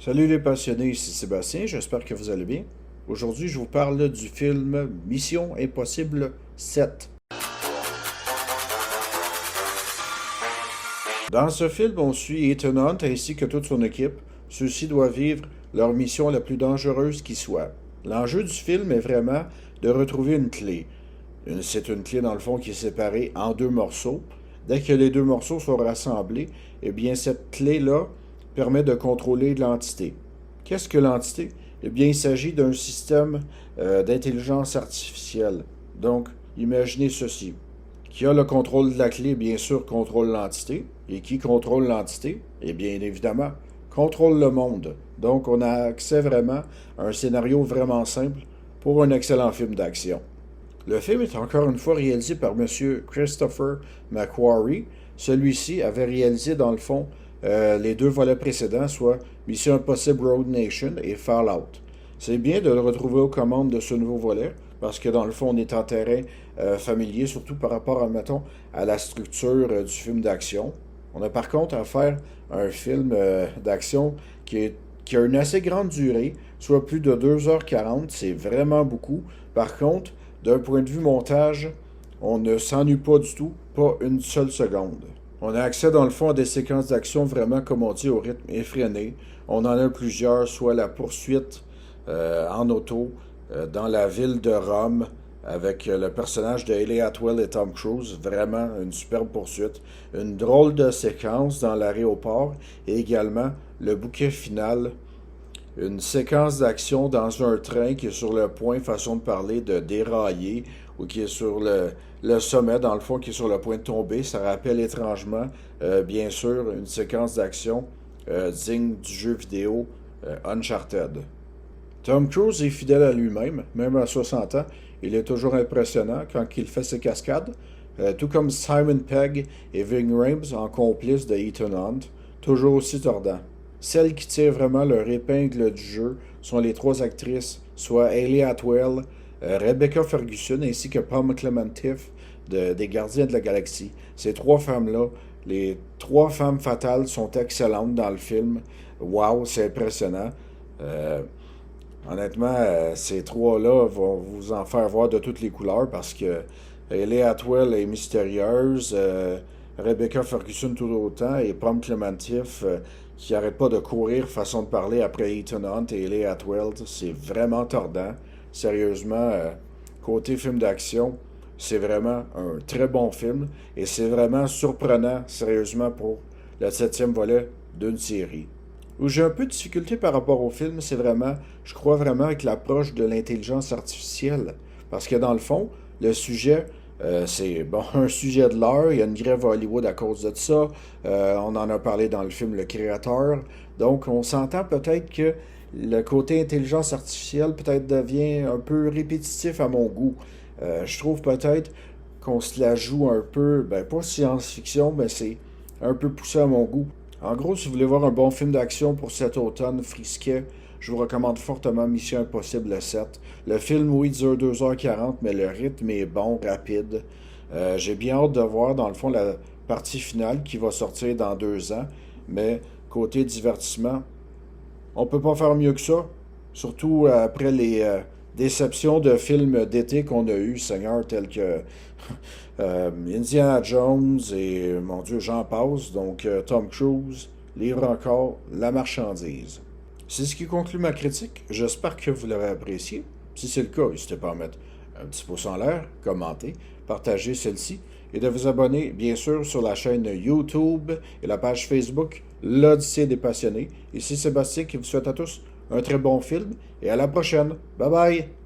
Salut les passionnés, ici Sébastien, j'espère que vous allez bien. Aujourd'hui, je vous parle du film Mission Impossible 7. Dans ce film, on suit Ethan Hunt ainsi que toute son équipe. Ceux-ci doivent vivre leur mission la plus dangereuse qui soit. L'enjeu du film est vraiment de retrouver une clé. C'est une clé dans le fond qui est séparée en deux morceaux. Dès que les deux morceaux sont rassemblés, eh bien cette clé-là permet de contrôler l'entité. Qu'est-ce que l'entité? Eh bien, il s'agit d'un système d'intelligence artificielle. Donc, imaginez ceci. Qui a le contrôle de la clé, bien sûr, contrôle l'entité. Et qui contrôle l'entité? Eh bien, évidemment, contrôle le monde. Donc, on a accès vraiment à un scénario vraiment simple pour un excellent film d'action. Le film est encore une fois réalisé par M. Christopher McQuarrie. Celui-ci avait réalisé, dans le fond, les deux volets précédents, soit Mission Impossible Road Nation et Fallout. C'est bien de le retrouver aux commandes de ce nouveau volet, parce que dans le fond, on est en terrain familier, surtout par rapport, admettons, à la structure du film d'action. On a par contre à faire un film d'action qui a une assez grande durée, soit plus de 2h40, c'est vraiment beaucoup. Par contre, d'un point de vue montage, on ne s'ennuie pas du tout, pas une seule seconde. On a accès dans le fond à des séquences d'action vraiment, comme on dit, au rythme effréné. On en a plusieurs, soit la poursuite en auto dans la ville de Rome avec le personnage de Hayley Atwell et Tom Cruise. Vraiment une superbe poursuite. Une drôle de séquence dans l'aéroport et également le bouquet final. Une séquence d'action dans un train qui est sur le point, façon de parler, de dérailler ou qui est sur le sommet, dans le fond, qui est sur le point de tomber. Ça rappelle étrangement, bien sûr, une séquence d'action digne du jeu vidéo Uncharted. Tom Cruise est fidèle à lui-même, même à 60 ans. Il est toujours impressionnant quand il fait ses cascades, tout comme Simon Pegg et Ving Rhames en complice de Ethan Hunt, toujours aussi tordant. Celles qui tirent vraiment leur épingle du jeu sont les trois actrices, soit Hayley Atwell, Rebecca Ferguson ainsi que Pam Clementif des Gardiens de la Galaxie. Ces trois femmes-là, les trois femmes fatales sont excellentes dans le film. Wow, c'est impressionnant. Honnêtement, ces trois-là vont vous en faire voir de toutes les couleurs parce que Hayley Atwell est mystérieuse, Rebecca Ferguson tout autant et Pam Clementif qui n'arrête pas de courir façon de parler après Ethan Hunt et Hayley Atwell. C'est vraiment tordant. Sérieusement, côté film d'action, c'est vraiment un très bon film et c'est vraiment surprenant, sérieusement, pour le septième volet d'une série. Où j'ai un peu de difficulté par rapport au film, c'est vraiment, je crois vraiment avec l'approche de l'intelligence artificielle. Parce que dans le fond, le sujet, c'est bon, un sujet de l'heure, il y a une grève à Hollywood à cause de ça, on en a parlé dans le film Le Créateur, donc on s'entend peut-être que le côté intelligence artificielle peut-être devient un peu répétitif à mon goût. Je trouve peut-être qu'on se la joue un peu, ben pas science-fiction, mais c'est un peu poussé à mon goût. En gros, si vous voulez voir un bon film d'action pour cet automne frisquet, je vous recommande fortement Mission Impossible 7. Le film, oui, dure 2h40, mais le rythme est bon, rapide. J'ai bien hâte de voir, dans le fond, la partie finale qui va sortir dans 2 ans. Mais côté divertissement, on peut pas faire mieux que ça. Surtout après les déceptions de films d'été qu'on a eu, Seigneur, tels que Indiana Jones et, mon Dieu, j'en passe. Donc, Tom Cruise livre encore la marchandise. C'est ce qui conclut ma critique. J'espère que vous l'aurez apprécié. Si c'est le cas, n'hésitez pas à mettre un petit pouce en l'air, commenter, partager celle-ci et de vous abonner, bien sûr, sur la chaîne YouTube et la page Facebook L'Odyssée des Passionnés. Ici Sébastien qui vous souhaite à tous un très bon film et à la prochaine. Bye bye!